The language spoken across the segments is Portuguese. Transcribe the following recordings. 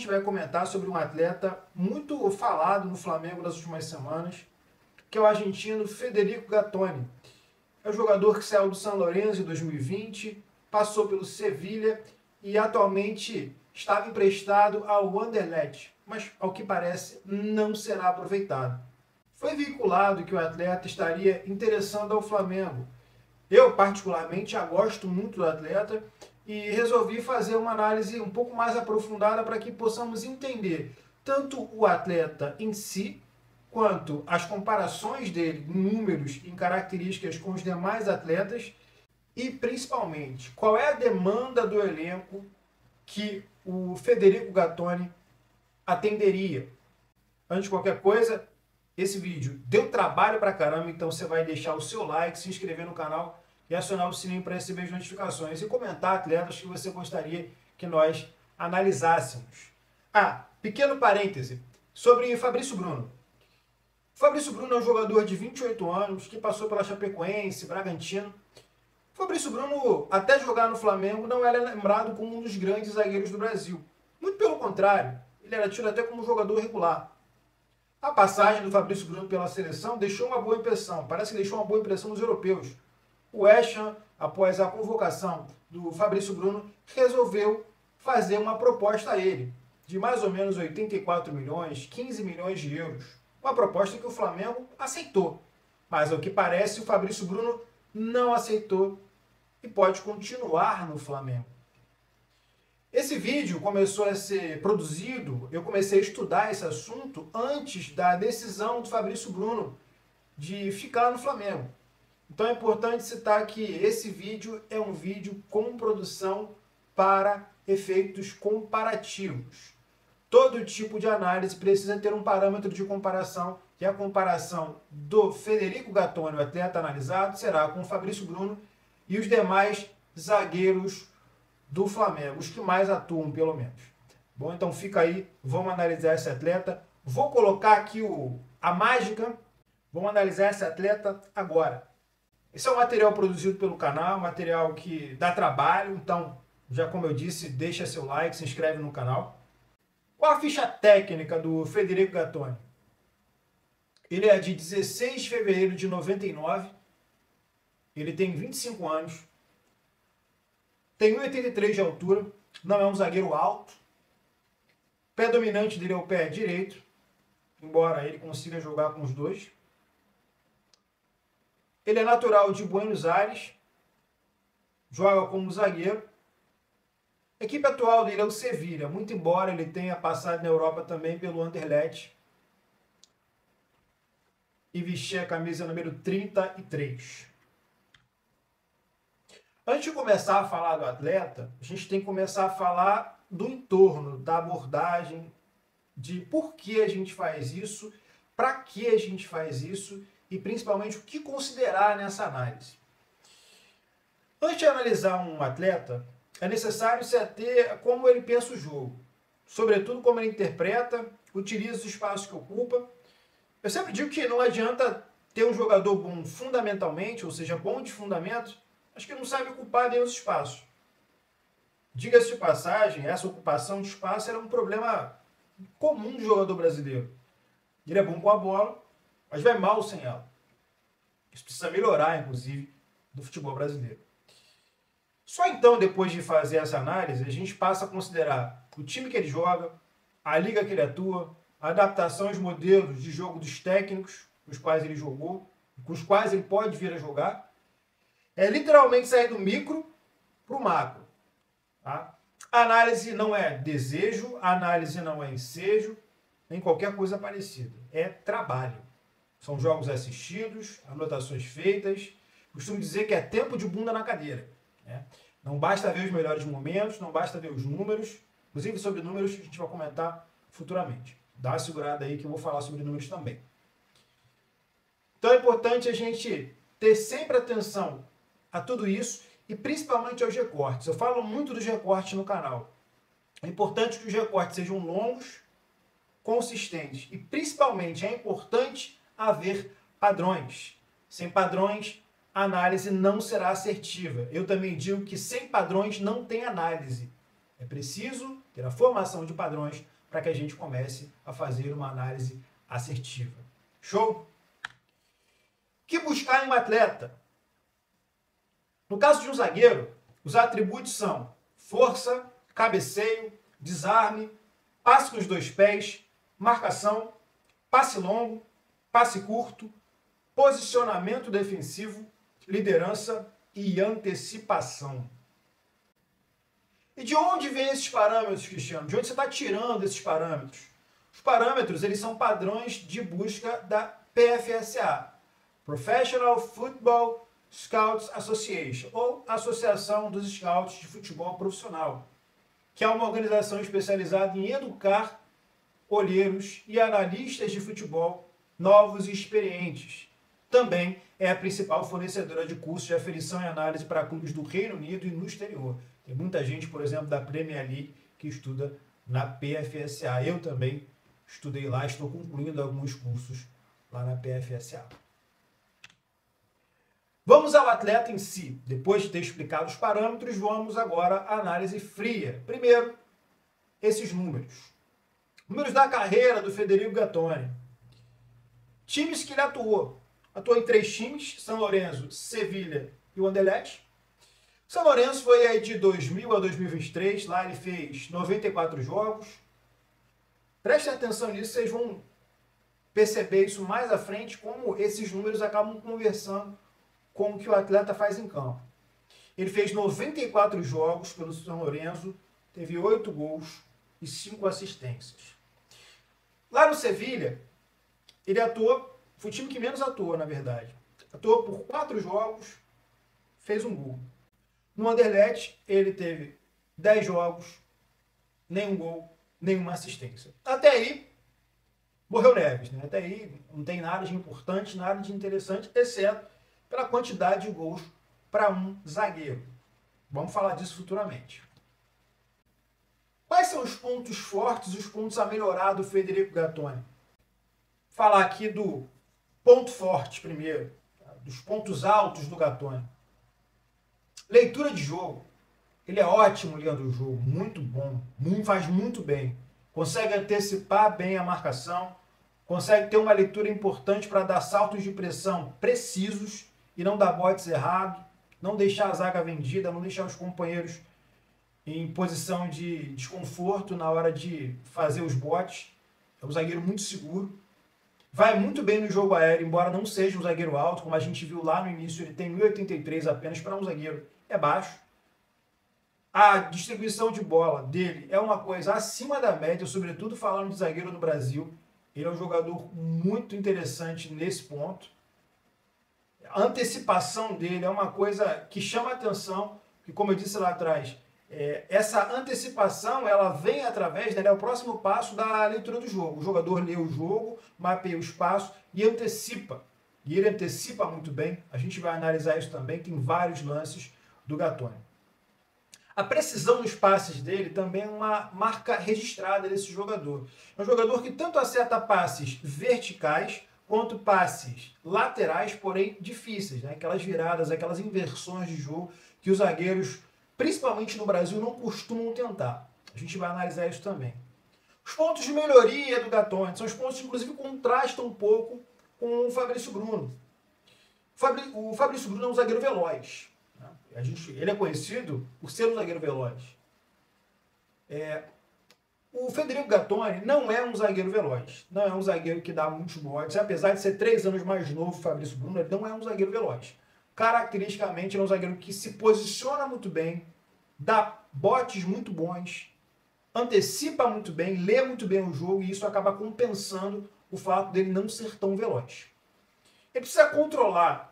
gente vai comentar sobre um atleta muito falado no Flamengo nas últimas semanas, que é o argentino Federico Gattoni. É um jogador que saiu do São Lourenço em 2020, passou pelo Sevilha e atualmente estava emprestado ao Anderlecht, mas ao que parece não será aproveitado. Foi veiculado que o atleta estaria interessando ao Flamengo. Eu, particularmente, já gosto muito do atleta e resolvi fazer uma análise um pouco mais aprofundada para que possamos entender tanto o atleta em si, quanto as comparações dele em números, em características com os demais atletas e, principalmente, qual é a demanda do elenco que o Federico Gattoni atenderia. Antes de qualquer coisa, esse vídeo deu trabalho pra caramba, então você vai deixar o seu like, se inscrever no canal e acionar o sininho para receber as notificações e comentar atletas que você gostaria que nós analisássemos. Pequeno parêntese sobre Fabrício Bruno. Fabrício Bruno é um jogador de 28 anos que passou pela Chapecoense, Bragantino. Fabrício Bruno, até jogar no Flamengo, não era lembrado como um dos grandes zagueiros do Brasil. Muito pelo contrário, ele era tido até como jogador regular. A passagem do Fabrício Bruno pela seleção deixou uma boa impressão, parece que deixou uma boa impressão nos europeus. O West Ham, após a convocação do Fabrício Bruno, resolveu fazer uma proposta a ele, de mais ou menos 84 milhões, 15 milhões de euros. Uma proposta que o Flamengo aceitou, mas ao que parece o Fabrício Bruno não aceitou e pode continuar no Flamengo. Esse vídeo começou a ser produzido, eu comecei a estudar esse assunto antes da decisão do Fabrício Bruno de ficar no Flamengo. Então é importante citar que esse vídeo é um vídeo com produção para efeitos comparativos. Todo tipo de análise precisa ter um parâmetro de comparação, e a comparação do Federico Gattoni, o atleta analisado, será com o Fabrício Bruno e os demais zagueiros do Flamengo, os que mais atuam, pelo menos. Bom, então fica aí, vamos analisar esse atleta. Vou colocar aqui a mágica, vamos analisar esse atleta agora. Esse é um material produzido pelo canal, material que dá trabalho, então, já como eu disse, deixa seu like, se inscreve no canal. Qual a ficha técnica do Federico Gattoni? Ele é de 16 de fevereiro de 99, ele tem 25 anos, tem 1,83 de altura, não é um zagueiro alto, o pé dominante dele é o pé direito, embora ele consiga jogar com os dois. Ele é natural de Buenos Aires, joga como zagueiro. A equipe atual dele é o Sevilha, muito embora ele tenha passado na Europa também pelo Anderlecht e vestir a camisa número 33. Antes de começar a falar do atleta, a gente tem que começar a falar do entorno, da abordagem, de por que a gente faz isso, para que a gente faz isso e principalmente o que considerar nessa análise. Antes de analisar um atleta, é necessário se ater a como ele pensa o jogo, sobretudo como ele interpreta, utiliza os espaços que ocupa. Eu sempre digo que não adianta ter um jogador bom fundamentalmente, ou seja, bom de fundamento, mas que não sabe ocupar bem os espaços. Diga-se de passagem, essa ocupação de espaço era um problema comum do jogador brasileiro. Ele é bom com a bola, mas vai mal sem ela. Isso precisa melhorar, inclusive, do futebol brasileiro. Só então, depois de fazer essa análise, a gente passa a considerar o time que ele joga, a liga que ele atua, a adaptação aos modelos de jogo dos técnicos com os quais ele jogou, com os quais ele pode vir a jogar. É literalmente sair do micro para o macro. Tá? A análise não é desejo, a análise não é ensejo, nem qualquer coisa parecida. É trabalho. São jogos assistidos, anotações feitas. Costumo dizer que é tempo de bunda na cadeira. Né? Não basta ver os melhores momentos, não basta ver os números. Inclusive, sobre números, a gente vai comentar futuramente. Dá uma segurada aí que eu vou falar sobre números também. Então é importante a gente ter sempre atenção a tudo isso e principalmente aos recortes. Eu falo muito dos recortes no canal. É importante que os recortes sejam longos, consistentes e principalmente é importante haver padrões. Sem padrões, a análise não será assertiva. Eu também digo que sem padrões não tem análise. É preciso ter a formação de padrões para que a gente comece a fazer uma análise assertiva. Show? O que buscar em um atleta? No caso de um zagueiro, os atributos são força, cabeceio, desarme, passe com os dois pés, marcação, passe longo, passe curto, posicionamento defensivo, liderança e antecipação. E de onde vêm esses parâmetros, Cristiano? De onde você está tirando esses parâmetros? Os parâmetros, eles são padrões de busca da PFSA, Professional Football Scouts Association, ou Associação dos Scouts de Futebol Profissional, que é uma organização especializada em educar olheiros e analistas de futebol novos e experientes. Também é a principal fornecedora de cursos de aferição e análise para clubes do Reino Unido e no exterior. Tem muita gente, por exemplo, da Premier League que estuda na PFSA. Eu também estudei lá, estou concluindo alguns cursos lá na PFSA. Vamos ao atleta em si. Depois de ter explicado os parâmetros, vamos agora à análise fria. Primeiro, esses números. Números da carreira do Federico Gattoni. Times que ele atuou. Atuou em 3 times, São Lourenço, Sevilha e o Anderlecht. São Lourenço foi aí de 2000 a 2023, lá ele fez 94 jogos. Prestem atenção nisso, vocês vão perceber isso mais à frente, como esses números acabam conversando com o que o atleta faz em campo. Ele fez 94 jogos pelo São Lourenço, teve 8 gols e 5 assistências. Lá no Sevilha, ele atuou, foi o time que menos atuou, na verdade. Atuou por 4 jogos, fez 1 gol. No Anderlecht, ele teve 10 jogos, nenhum gol, nenhuma assistência. Até aí, morreu Neves, né? Até aí não tem nada de importante, nada de interessante, exceto pela quantidade de gols para um zagueiro. Vamos falar disso futuramente. Quais são os pontos fortes e os pontos a melhorar do Federico Gattoni? Falar aqui do ponto forte primeiro, dos pontos altos do Gattoni. Leitura de jogo. Ele é ótimo lendo o jogo, muito bom, faz muito bem. Consegue antecipar bem a marcação, consegue ter uma leitura importante para dar saltos de pressão precisos e não dar botes errados, não deixar a zaga vendida, não deixar os companheiros em posição de desconforto na hora de fazer os botes. É um zagueiro muito seguro. Vai muito bem no jogo aéreo, embora não seja um zagueiro alto, como a gente viu lá no início, ele tem 1,83 apenas para um zagueiro, é baixo. A distribuição de bola dele é uma coisa acima da média, sobretudo falando de zagueiro no Brasil. Ele é um jogador muito interessante nesse ponto. A antecipação dele é uma coisa que chama a atenção, que como eu disse lá atrás, essa antecipação ela vem através, né, é o próximo passo da leitura do jogo. O jogador lê o jogo, mapeia o espaço e antecipa. E ele antecipa muito bem. A gente vai analisar isso também, tem vários lances do Gattoni. A precisão nos passes dele também é uma marca registrada desse jogador. É um jogador que tanto acerta passes verticais quanto passes laterais, porém difíceis, né? Aquelas viradas, aquelas inversões de jogo que os zagueiros, principalmente no Brasil, não costumam tentar. A gente vai analisar isso também. Os pontos de melhoria do Gattoni são os pontos que, inclusive, contrastam um pouco com o Fabrício Bruno. O Fabrício Bruno é um zagueiro veloz. Ele é conhecido por ser um zagueiro veloz. O Federico Gattoni não é um zagueiro veloz. Não é um zagueiro que dá muitos botes. Apesar de ser 3 anos mais novo que o Fabrício Bruno, ele não é um zagueiro veloz. Caracteristicamente, ele é um zagueiro que se posiciona muito bem, dá botes muito bons, antecipa muito bem, lê muito bem o jogo e isso acaba compensando o fato dele não ser tão veloz. Ele precisa controlar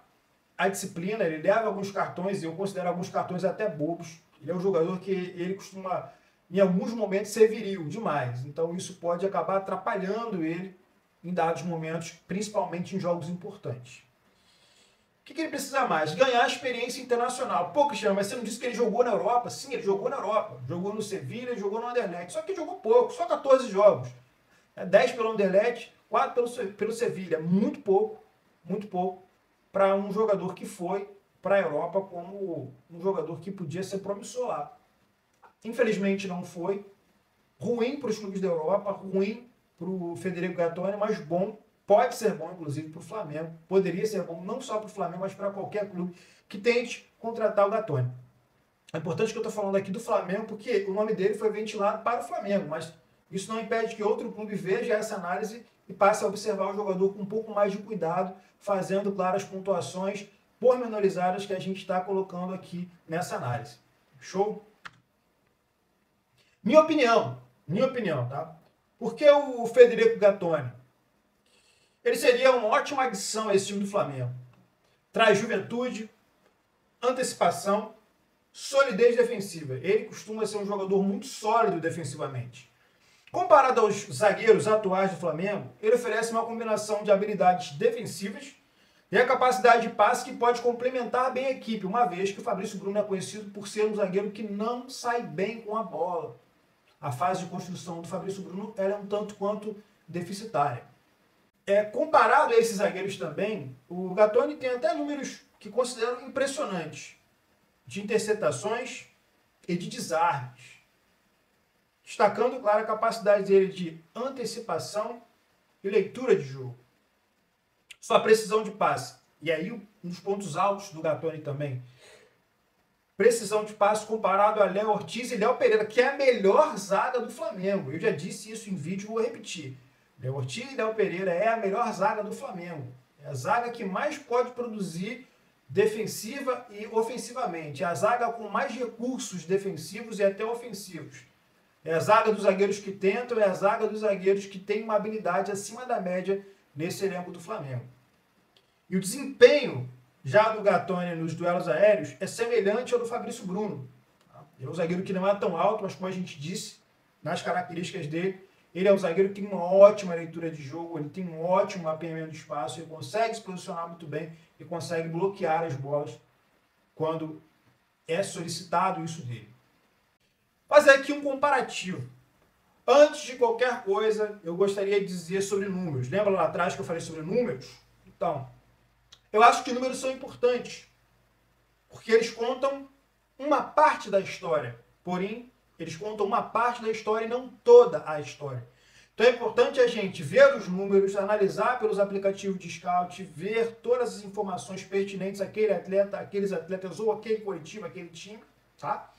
a disciplina, ele leva alguns cartões, e eu considero alguns cartões até bobos. Ele é um jogador que ele costuma, em alguns momentos, ser viril demais. Então isso pode acabar atrapalhando ele em dados momentos, principalmente em jogos importantes. O que ele precisa mais? Ganhar experiência internacional. Pô, Cristiano, mas você não disse que ele jogou na Europa? Sim, ele jogou na Europa. Jogou no Sevilha, jogou no Anderlecht. Só que jogou pouco, só 14 jogos. 10 pelo Anderlecht, 4 pelo Sevilha. Muito pouco para um jogador que foi para a Europa como um jogador que podia ser promissor lá. Infelizmente não foi. Ruim para os clubes da Europa, ruim para o Federico Gattoni, mas bom, pode ser bom, inclusive, para o Flamengo. Poderia ser bom não só para o Flamengo, mas para qualquer clube que tente contratar o Gattoni. É importante que eu estou falando aqui do Flamengo, porque o nome dele foi ventilado para o Flamengo, mas isso não impede que outro clube veja essa análise e passe a observar o jogador com um pouco mais de cuidado, fazendo, claro, as pontuações pormenorizadas que a gente está colocando aqui nessa análise. Show? Minha opinião, tá? Por que o Federico Gattoni? Ele seria uma ótima adição a esse time do Flamengo. Traz juventude, antecipação, solidez defensiva. Ele costuma ser um jogador muito sólido defensivamente. Comparado aos zagueiros atuais do Flamengo, ele oferece uma combinação de habilidades defensivas e a capacidade de passe que pode complementar bem a equipe, uma vez que o Fabrício Bruno é conhecido por ser um zagueiro que não sai bem com a bola. A fase de construção do Fabrício Bruno é um tanto quanto deficitária. Comparado a esses zagueiros também, o Gattoni tem até números que considero impressionantes, de interceptações e de desarmes. Destacando, claro, a capacidade dele de antecipação e leitura de jogo. Sua precisão de passe. E aí, um dos pontos altos do Gattoni também. Precisão de passe comparado a Léo Ortiz e Léo Pereira, que é a melhor zaga do Flamengo. Eu já disse isso em vídeo, vou repetir. Léo Ortiz e Léo Pereira é a melhor zaga do Flamengo. É a zaga que mais pode produzir defensiva e ofensivamente. É a zaga com mais recursos defensivos e até ofensivos. É a zaga dos zagueiros que tentam, é a zaga dos zagueiros que tem uma habilidade acima da média nesse elenco do Flamengo. E o desempenho já do Gattoni nos duelos aéreos é semelhante ao do Fabrício Bruno. É um zagueiro que não é tão alto, mas como a gente disse, nas características dele, ele é um zagueiro que tem uma ótima leitura de jogo, ele tem um ótimo mapeamento de espaço, ele consegue se posicionar muito bem e consegue bloquear as bolas quando é solicitado isso dele. Fazer aqui um comparativo. Antes de qualquer coisa, eu gostaria de dizer sobre números. Lembra lá atrás que eu falei sobre números? Então, eu acho que números são importantes, porque eles contam uma parte da história. Porém, eles contam uma parte da história e não toda a história. Então é importante a gente ver os números, analisar pelos aplicativos de scout, ver todas as informações pertinentes àquele atleta, àqueles atletas ou àquele coletivo, àquele time, tá?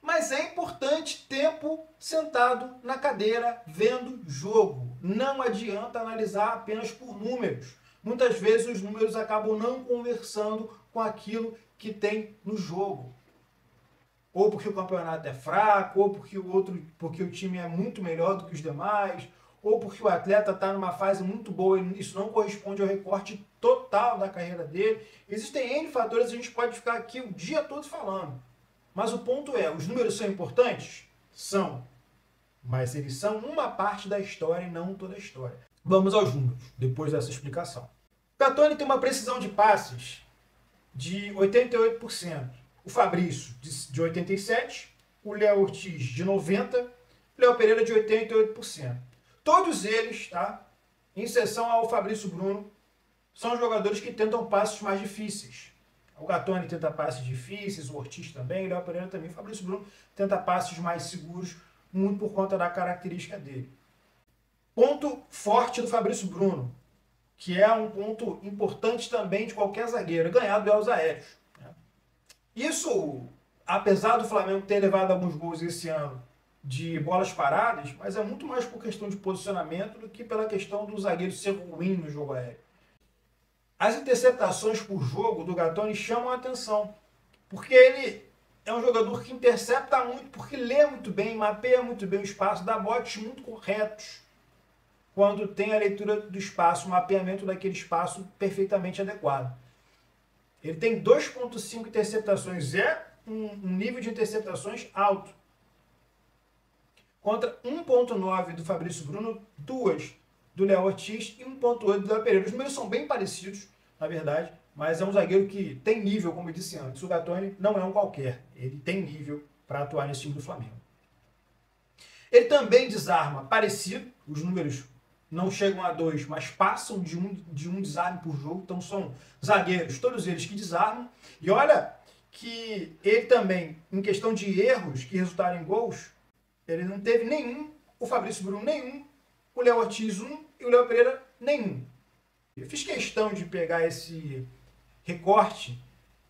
Mas é importante tempo sentado na cadeira vendo jogo. Não adianta analisar apenas por números. Muitas vezes os números acabam não conversando com aquilo que tem no jogo. Ou porque o campeonato é fraco, ou porque o time é muito melhor do que os demais, ou porque o atleta está numa fase muito boa e isso não corresponde ao recorte total da carreira dele. Existem N fatores, a gente pode ficar aqui o dia todo falando. Mas o ponto é, os números são importantes? São. Mas eles são uma parte da história e não toda a história. Vamos aos números, depois dessa explicação. O Gattoni tem uma precisão de passes de 88%. O Fabrício de 87%, o Léo Ortiz de 90%, o Léo Pereira de 88%. Todos eles, tá, em exceção ao Fabrício Bruno, são jogadores que tentam passes mais difíceis. O Gattoni tenta passes difíceis, o Ortiz também, o Léo Pereira também. O Fabrício Bruno tenta passes mais seguros, muito por conta da característica dele. Ponto forte do Fabrício Bruno, que é um ponto importante também de qualquer zagueiro, ganhar duelos aéreos. Isso, apesar do Flamengo ter levado alguns gols esse ano de bolas paradas, mas é muito mais por questão de posicionamento do que pela questão do zagueiro ser ruim no jogo aéreo. As interceptações por jogo do Gattoni chamam a atenção, porque ele é um jogador que intercepta muito, porque lê muito bem, mapeia muito bem o espaço, dá botes muito corretos quando tem a leitura do espaço, o mapeamento daquele espaço perfeitamente adequado. Ele tem 2,5 interceptações, é um nível de interceptações alto. Contra 1,9 do Fabrício Bruno, 2 do Léo Ortiz e 1,8 do Léo Pereira. Os números são bem parecidos, na verdade, mas é um zagueiro que tem nível, como eu disse antes. O Gattoni não é um qualquer, ele tem nível para atuar nesse time do Flamengo. Ele também desarma parecido, os números não chegam a 2, mas passam de um desarme por jogo, então são zagueiros, todos eles que desarmam. E olha que ele também, em questão de erros que resultaram em gols, ele não teve nenhum, o Fabrício Bruno nenhum, o Léo Ortiz e o Léo Pereira nenhum. Eu fiz questão de pegar esse recorte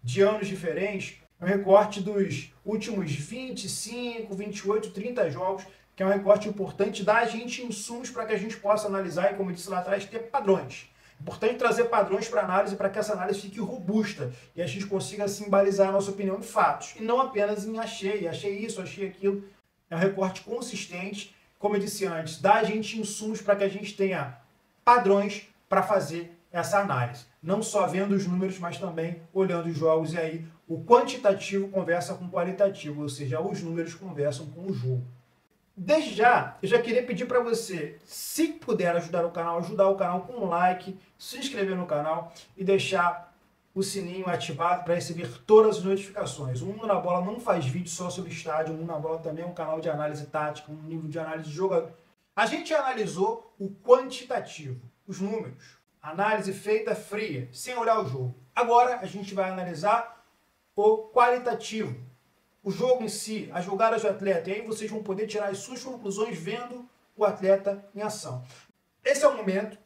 de anos diferentes, um recorte dos últimos 25, 28, 30 jogos, que é um recorte importante da gente insumos para que a gente possa analisar e, como eu disse lá atrás, ter padrões. Importante trazer padrões para análise, para que essa análise fique robusta e a gente consiga assim balizar a nossa opinião em fatos, e não apenas em achei isso, achei aquilo. É um recorte consistente, como eu disse antes, dá a gente insumos para que a gente tenha padrões para fazer essa análise. Não só vendo os números, mas também olhando os jogos, e aí o quantitativo conversa com o qualitativo, ou seja, os números conversam com o jogo. Desde já, eu já queria pedir para você, se puder ajudar o canal com um like, se inscrever no canal e deixar o sininho ativado para receber todas as notificações. O Mundo na Bola não faz vídeo só sobre estádio, o Mundo na Bola também é um canal de análise tática, um nível de análise de jogador. A gente analisou o quantitativo, os números, análise feita fria, sem olhar o jogo. Agora a gente vai analisar o qualitativo, o jogo em si, as jogadas do atleta, e aí vocês vão poder tirar as suas conclusões vendo o atleta em ação. Esse é o momento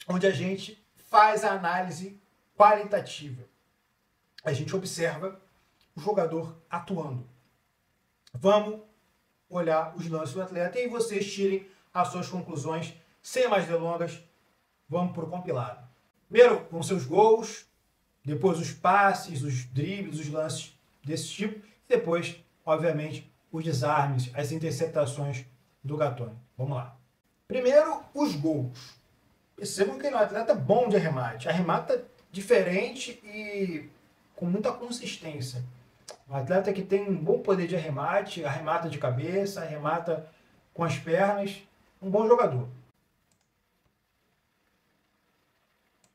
onde a gente faz a análise qualitativa. A gente observa o jogador atuando. Vamos olhar os lances do atleta e aí vocês tirem as suas conclusões. Sem mais delongas, vamos para o compilado. Primeiro, com seus gols, depois os passes, os dribles, os lances desse tipo, e depois, obviamente, os desarmes, as interceptações do Gatoni. Vamos lá. Primeiro, os gols. Percebam que ele é um atleta bom de arremate. Arremata diferente e com muita consistência. Um atleta que tem um bom poder de arremate, arremata de cabeça, arremata com as pernas. Um bom jogador.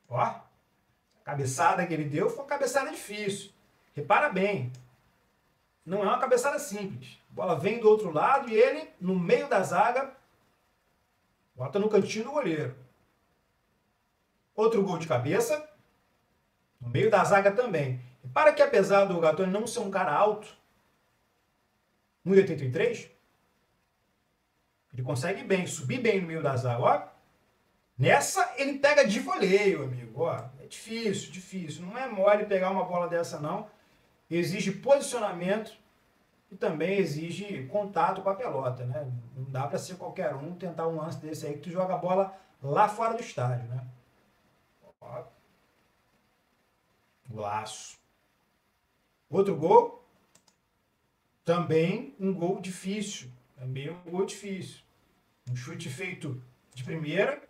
Ó, a cabeçada que ele deu foi uma cabeçada difícil. Repara bem. Não é uma cabeçada simples. A bola vem do outro lado e ele, no meio da zaga, bota no cantinho do goleiro. Outro gol de cabeça, no meio da zaga também. Repara que apesar do Gatoni não ser um cara alto, 1,83, ele consegue bem, subir bem no meio da zaga. Ó, nessa ele pega de voleio, amigo. Ó, é difícil, difícil. Não é mole pegar uma bola dessa, não. Exige posicionamento e também exige contato com a pelota, né? Não dá para ser qualquer um tentar um lance desse aí que tu joga a bola lá fora do estádio, né? Ó. Golaço. Outro gol. Também um gol difícil. Também um gol difícil. Um chute feito de primeira.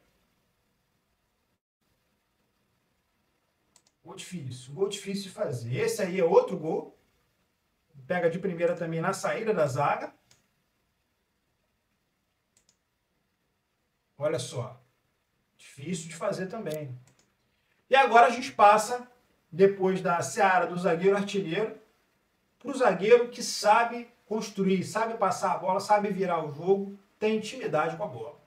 Gol difícil de fazer. Esse aí é outro gol. Pega de primeira também na saída da zaga. Olha só. Difícil de fazer também. E agora a gente passa, depois da seara do zagueiro artilheiro, para o zagueiro que sabe construir, sabe passar a bola, sabe virar o jogo, tem intimidade com a bola.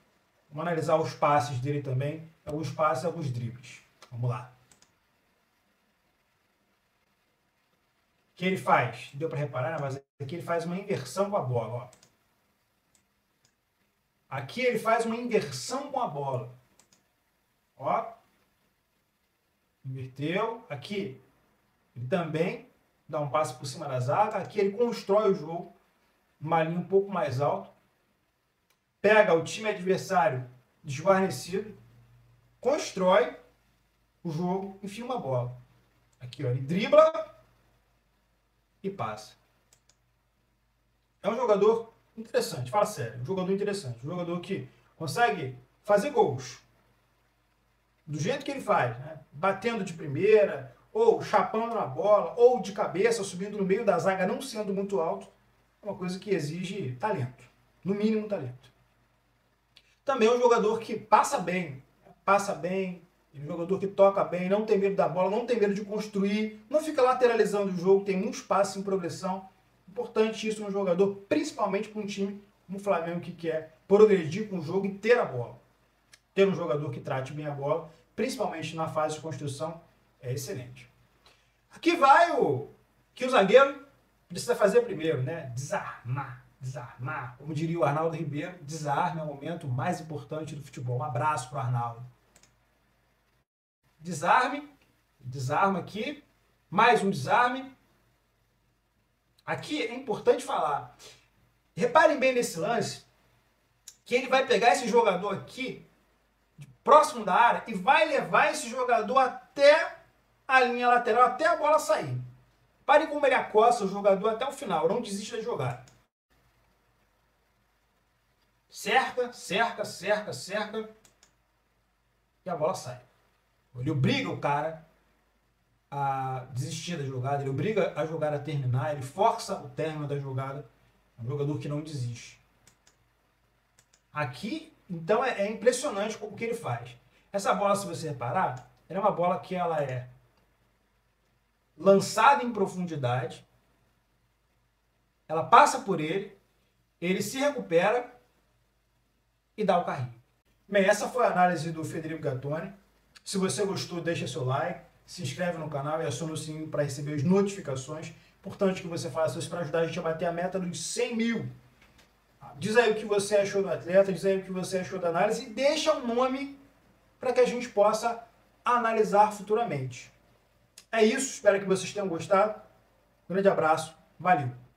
Vamos analisar os passes dele também, alguns passes, alguns dribles. Vamos lá. O que ele faz? Deu para reparar, mas aqui ele faz uma inversão com a bola. Ó. Aqui ele faz uma inversão com a bola. Ó. Inverteu. Aqui ele também dá um passe por cima da zaga. Aqui ele constrói o jogo. Uma linha um pouco mais alta. Pega o time adversário desguarnecido. Constrói o jogo. Enfia uma bola. Aqui, ó, ele dribla e passa. É um jogador interessante, fala sério, um jogador interessante, um jogador que consegue fazer gols do jeito que ele faz, né? Batendo de primeira, ou chapando na bola, ou de cabeça, subindo no meio da zaga, não sendo muito alto, é uma coisa que exige talento, no mínimo talento. Também é um jogador que passa bem, é um jogador que toca bem, não tem medo da bola, não tem medo de construir, não fica lateralizando o jogo, tem muitos passos em progressão. Importante isso no jogador, principalmente para um time como o Flamengo que quer progredir com o jogo e ter a bola. Ter um jogador que trate bem a bola, principalmente na fase de construção, é excelente. Aqui vai o que o zagueiro precisa fazer primeiro, né? Desarmar, desarmar. Como diria o Arnaldo Ribeiro, desarme é o momento mais importante do futebol. Um abraço para o Arnaldo. Desarme, desarma aqui, mais um desarme. Aqui é importante falar. Reparem bem nesse lance, que ele vai pegar esse jogador aqui, próximo da área, e vai levar esse jogador até a linha lateral, até a bola sair. Parem como ele acosta o jogador até o final, não desiste da jogada. Cerca, cerca, cerca, cerca, e a bola sai. Ele obriga o cara a desistir da jogada, ele obriga a jogada a terminar, ele força o término da jogada. É um jogador que não desiste. Aqui, então, é impressionante o que ele faz. Essa bola, se você reparar, ela é uma bola que ela é lançada em profundidade, ela passa por ele se recupera e dá o carrinho. Bem, essa foi a análise do Federico Gattoni. Se você gostou, deixa seu like, se inscreve no canal e aciona o sininho para receber as notificações. Importante que você faça isso para ajudar a gente a bater a meta dos 100 mil. Diz aí o que você achou do atleta, diz aí o que você achou da análise e deixa um nome para que a gente possa analisar futuramente. É isso, espero que vocês tenham gostado. Um grande abraço, valeu!